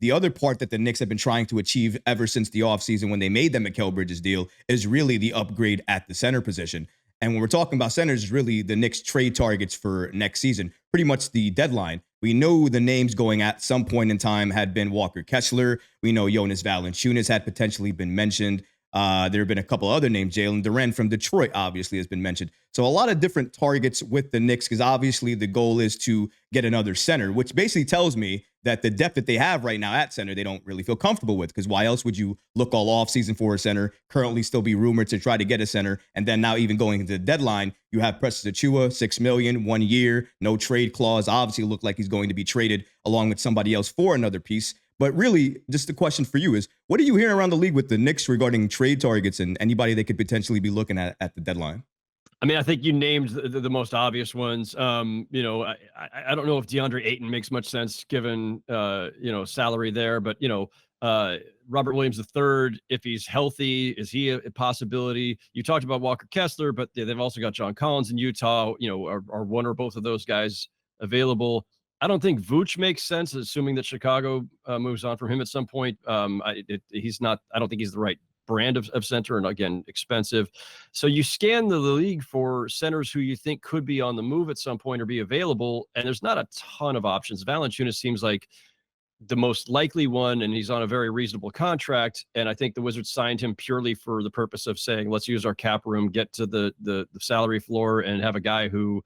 the other part that the Knicks have been trying to achieve ever since the offseason when they made the Mikal Bridges deal is really the upgrade at the center position. And when we're talking about centers, really the Knicks trade targets for next season, pretty much the deadline. We know the names going at some point in time had been Walker Kessler. We know Jonas Valanciunas had potentially been mentioned. There have been a couple other names. Jalen Duren from Detroit obviously has been mentioned. So a lot of different targets with the Knicks because obviously the goal is to get another center, which basically tells me that the depth that they have right now at center, they don't really feel comfortable with because why else would you look all offseason for a center, currently still be rumored to try to get a center, and then now even going into the deadline, you have Precious Achiuwa, $6 million, 1 year, no trade clause, obviously look like he's going to be traded along with somebody else for another piece. But really, just the question for you is, what are you hearing around the league with the Knicks regarding trade targets and anybody they could potentially be looking at the deadline? I mean, I think you named the most obvious ones. I don't know if DeAndre Ayton makes much sense given, salary there, but, Robert Williams III, if he's healthy, is he a possibility? You talked about Walker Kessler, but they've also got John Collins in Utah. Are one or both of those guys available? I don't think Vooch makes sense, assuming that Chicago moves on from him at some point. He's not. I don't think he's the right brand of center, and again, expensive. So you scan the league for centers who you think could be on the move at some point or be available, and there's not a ton of options. Valanciunas seems like the most likely one, and he's on a very reasonable contract. And I think the Wizards signed him purely for the purpose of saying, let's use our cap room, get to the salary floor, and have a guy who,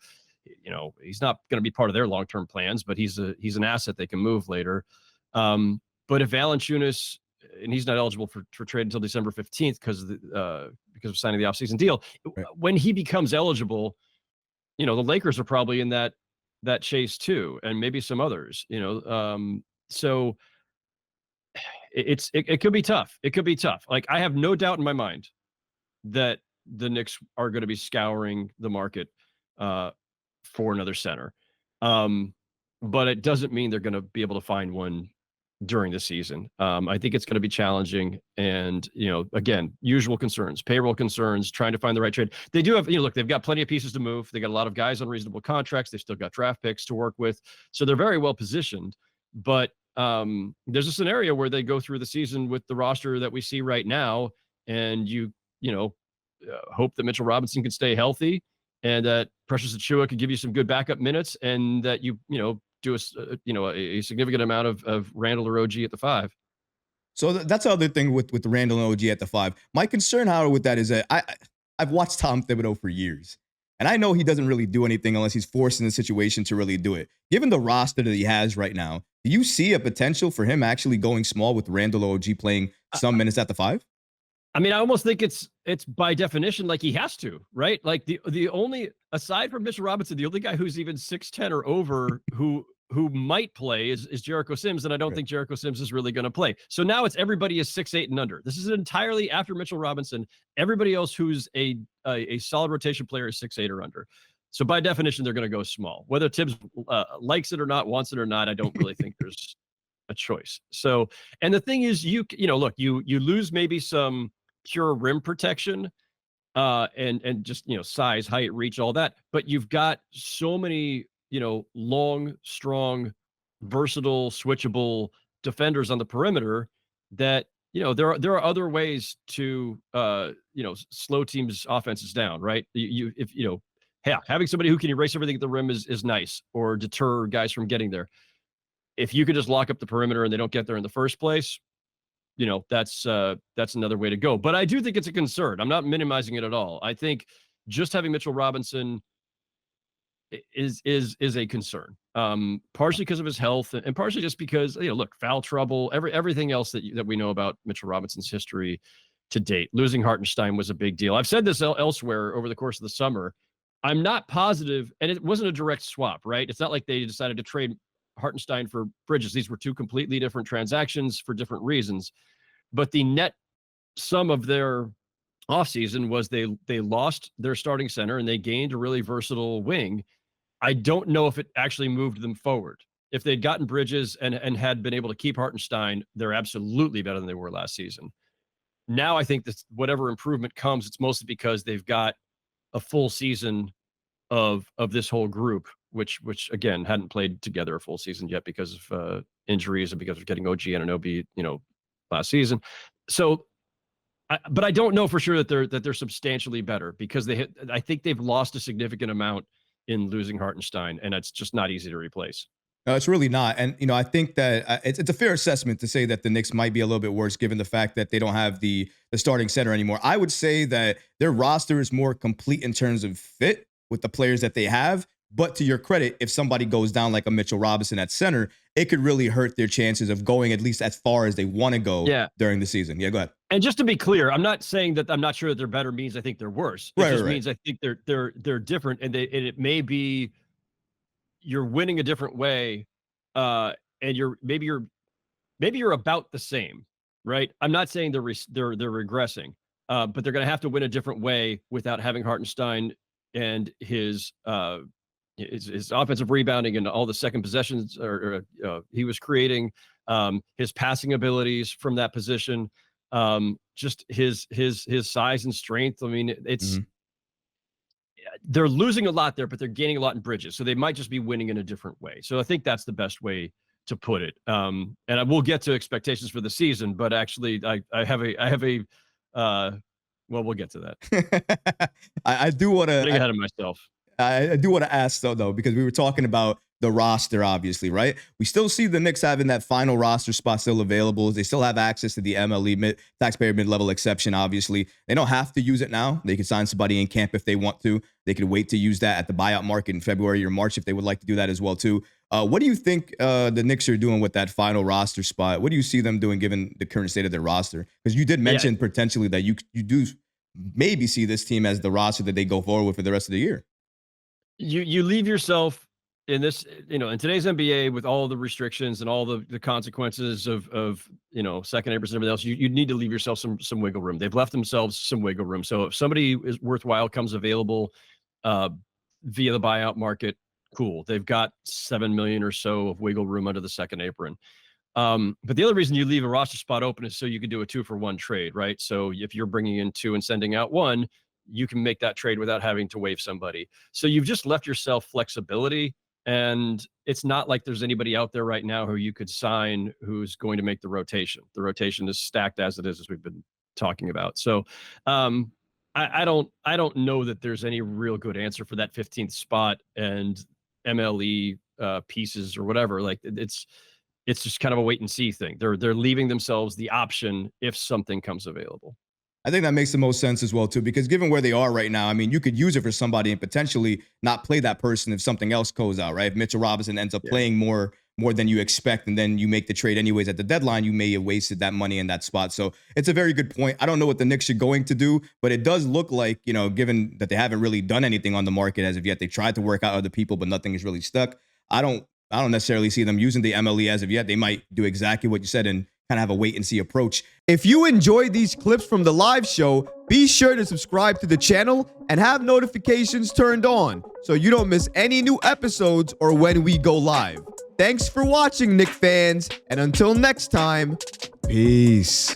he's not going to be part of their long-term plans, but he's an asset they can move later. But if Valanciunas, and he's not eligible for trade until December 15th because of signing the offseason deal. Right. When he becomes eligible, the Lakers are probably in that chase too, and maybe some others. So it could be tough. It could be tough. Like, I have no doubt in my mind that the Knicks are going to be scouring the market for another center, but it doesn't mean they're going to be able to find one during the season. I think it's going to be challenging. And, again, usual concerns, payroll concerns, trying to find the right trade. They do have, look, they've got plenty of pieces to move. They got a lot of guys on reasonable contracts. They've still got draft picks to work with. So they're very well positioned. But there's a scenario where they go through the season with the roster that we see right now. And hope that Mitchell Robinson can stay healthy and that Precious Achiuwa could give you some good backup minutes and that you do a significant amount of Randall or OG at the 5. So that's the other thing with the Randall and OG at the 5. My concern, Howard, with that is that I've watched Tom Thibodeau for years, and I know he doesn't really do anything unless he's forced in a situation to really do it. Given the roster that he has right now, do you see a potential for him actually going small with Randall or OG playing some minutes at the 5? I mean, I almost think it's by definition like he has to, right? Like the only, aside from Mitchell Robinson, the only guy who's even 6'10" or over who might play is Jericho Sims, and I don't think Jericho Sims is really going to play. So now it's everybody is 6'8" and under. This is entirely after Mitchell Robinson. Everybody else who's a solid rotation player is 6'8" or under. So by definition, they're going to go small. Whether Tibbs likes it or not, wants it or not, I don't really think there's a choice. So, and the thing is, you lose maybe some pure rim protection and just size, height, reach, all that, but you've got so many long, strong, versatile, switchable defenders on the perimeter that there are other ways to slow teams' offenses down, right? Having somebody who can erase everything at the rim is nice, or deter guys from getting there. If you could just lock up the perimeter and they don't get there in the first place, that's another way to go. But I do think it's a concern. I'm not minimizing it at all. I think just having Mitchell Robinson is a concern, partially because of his health and partially just because, look, foul trouble, everything else that we know about Mitchell Robinson's history to date. Losing Hartenstein was a big deal. I've said this elsewhere over the course of the summer. I'm not positive, and it wasn't a direct swap, right? It's not like they decided to trade Hartenstein for Bridges. These were two completely different transactions for different reasons. But the net sum of their offseason was they lost their starting center and they gained a really versatile wing. I don't know if it actually moved them forward. If they'd gotten Bridges and had been able to keep Hartenstein, they're absolutely better than they were last season. Now I think that whatever improvement comes, it's mostly because they've got a full season of this whole group which again hadn't played together a full season yet because of injuries and because of getting OG and Anunoby, last season. So, but I don't know for sure that they're substantially better because I think they've lost a significant amount in losing Hartenstein, and it's just not easy to replace. No, it's really not. And, I think that it's a fair assessment to say that the Knicks might be a little bit worse given the fact that they don't have the starting center anymore. I would say that their roster is more complete in terms of fit with the players that they have. But to your credit, if somebody goes down like a Mitchell Robinson at center, it could really hurt their chances of going at least as far as they want to go during the season. Yeah, go ahead. And just to be clear, I'm not saying that I'm not sure that they're better means I think they're worse. It just means I think they're different, and it may be you're winning a different way, and maybe you're about the same, right? I'm not saying they're regressing, but they're going to have to win a different way without having Hartenstein and his offensive rebounding and all the second possessions he was creating, his passing abilities from that position, just his size and strength. I mean, it's they're losing a lot there, but they're gaining a lot in Bridges. So they might just be winning in a different way. So I think that's the best way to put it. And I will get to expectations for the season, but actually I have a well, we'll get to that. I do want to getting ahead of myself. I do want to ask though, because we were talking about the roster, obviously, right? We still see the Knicks having that final roster spot still available. They still have access to the MLE taxpayer mid-level exception, obviously. They don't have to use it now. They can sign somebody in camp if they want to. They could wait to use that at the buyout market in February or March if they would like to do that as well, too. What do you think the Knicks are doing with that final roster spot? What do you see them doing given the current state of their roster? Because you did mention potentially that you do maybe see this team as the roster that they go forward with for the rest of the year. You leave yourself in this, in today's NBA with all the restrictions and all the consequences of second neighbors and everything else, you need to leave yourself some wiggle room. They've left themselves some wiggle room. So if somebody is worthwhile comes available via the buyout market, cool. They've got $7 million or so of wiggle room under the second apron. But the other reason you leave a roster spot open is so you can do a 2-for-1 trade, right? So if you're bringing in 2 and sending out 1, you can make that trade without having to waive somebody. So you've just left yourself flexibility. And it's not like there's anybody out there right now who you could sign who's going to make the rotation. The rotation is stacked as it is, as we've been talking about. So I don't know that there's any real good answer for that 15th spot and MLE pieces or whatever. Like it's just kind of a wait and see thing. They're leaving themselves the option if something comes available. I think that makes the most sense as well, too, because given where they are right now, I mean, you could use it for somebody and potentially not play that person if something else goes out, right? If Mitchell Robinson ends up playing more than you expect, and then you make the trade anyways at the deadline, you may have wasted that money in that spot. So it's a very good point. I don't know what the Knicks are going to do, but it does look like, given that they haven't really done anything on the market as of yet, they tried to work out other people, but nothing is really stuck. I don't necessarily see them using the MLE as of yet. They might do exactly what you said and kind of have a wait and see approach. If you enjoyed these clips from the live show, be sure to subscribe to the channel and have notifications turned on so you don't miss any new episodes or when we go live. Thanks for watching, Knicks fans, and until next time, peace.